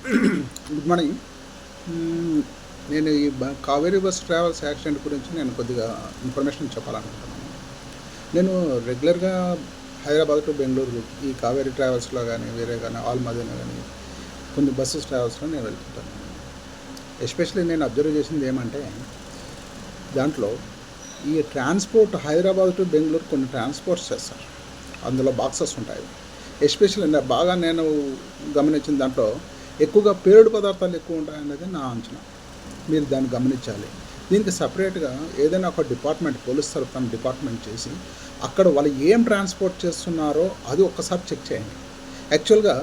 Good morning. నేను ఈ Kaveri bus travels accident గురించి నేను కొద్దిగా ఇన్ఫర్మేషన్ చెప్పాలనుకుంటున్నాను. నేను రెగ్యులర్గా హైదరాబాద్ టు బెంగళూరు ఈ కావేరీ ట్రావెల్స్లో కానీ వేరే కానీ ఆల్ మదీనా కానీ కొన్ని బస్సెస్ ట్రావెల్స్లో నేను వెళ్తుంటాను. ఎస్పెషల్లీ నేను అబ్జర్వ్ చేసింది ఏమంటే దాంట్లో ఈ ట్రాన్స్పోర్ట్ హైదరాబాద్ టు బెంగళూరు కొన్ని ట్రాన్స్పోర్ట్స్ చేస్తారు. అందులో బాక్సెస్ ఉంటాయి. ఎస్పెషల్లీ నేను గమనించిన దాంట్లో ఎక్కువగా పేలుడు పదార్థాలు ఎక్కువ ఉంటాయనేది నా అంచనా. మీరు దాన్ని గమనించాలి. దీనికి సపరేట్గా ఏదైనా ఒక డిపార్ట్మెంట్, పోలీస్ తరఫున డిపార్ట్మెంట్ చేసి అక్కడ వాళ్ళు ఏం ట్రాన్స్పోర్ట్ చేస్తున్నారో అది ఒక్కసారి చెక్ చేయండి. యాక్చువల్గా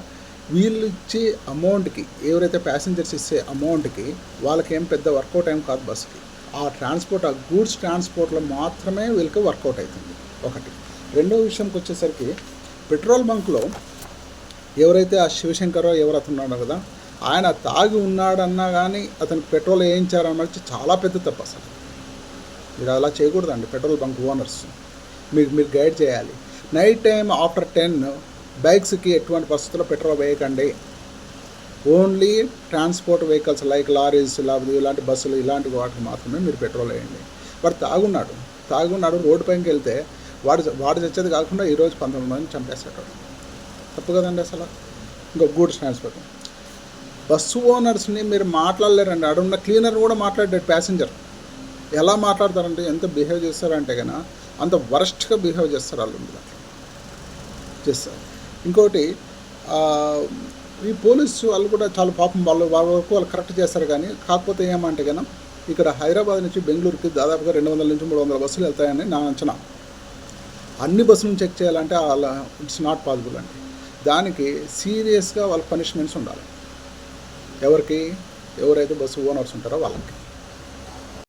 వీళ్ళు ఇచ్చే అమౌంట్కి, ఎవరైతే ప్యాసింజర్స్ ఇచ్చే అమౌంట్కి వాళ్ళకి ఏం పెద్ద వర్కౌట్ ఏం కాదు బస్కి. ఆ ట్రాన్స్పోర్ట్, ఆ గూడ్స్ ట్రాన్స్పోర్ట్లో మాత్రమే వీళ్ళకి వర్కౌట్ అవుతుంది. ఒకటి. రెండో విషయంకి వచ్చేసరికి పెట్రోల్ బంక్లో ఎవరైతే ఆ శివశంకరో ఎవరు అతనున్నాడో కదా, ఆయన తాగి ఉన్నాడన్నా కానీ అతనికి పెట్రోల్ వేయించారన్నది చాలా పెద్ద తప్పు. అసలు మీరు అలా చేయకూడదండి. పెట్రోల్ బంక్ ఓనర్స్ మీరు గైడ్ చేయాలి. నైట్ టైం ఆఫ్టర్ 10 బైక్స్కి ఎటువంటి పరిస్థితుల్లో పెట్రోల్ వేయకండి. Only transport vehicles like lorries, లేకపోతే ఇలాంటి బస్సులు, ఇలాంటి వాటికి మాత్రమే మీరు పెట్రోల్ వేయండి. వాడు తాగున్నాడు రోడ్డు పైకి వెళ్తే వాడు చచ్చేది కాకుండా ఈరోజు 19 మందిని చంపేస్తాడు. తప్పు కదండి అసలు. ఇంకా గూడ్స్ ట్రాన్స్పోర్ట్ బస్సు ఓనర్స్ని మీరు మాట్లాడలేరండి. అడున్న క్లీనర్ కూడా మాట్లాడాడు. ప్యాసింజర్ ఎలా మాట్లాడతారంటే, ఎంత బిహేవ్ చేస్తారంటే కన్నా అంత వరస్ట్గా బిహేవ్ చేస్తారు వాళ్ళు. చేస్తారు. ఇంకోటి, ఈ పోలీసు వాళ్ళు కూడా చాలా పాపం వాళ్ళ వరకు వాళ్ళు కరెక్ట్ చేస్తారు. కానీ కాకపోతే ఏమంటే కన్నా ఇక్కడ హైదరాబాద్ నుంచి బెంగళూరుకి దాదాపుగా 200 నుంచి 300 బస్సులు వెళ్తాయని నా అంచనా. అన్ని బస్సులను చెక్ చేయాలంటే అలా ఇట్స్ నాట్ పాసిబుల్ అండి. దానికి సీరియస్గా వాళ్ళ పనిష్మెంట్స్ ఉండాలి. ఎవరైతే బస్సు ఓనర్స్ ఉంటారో వాళ్ళకి.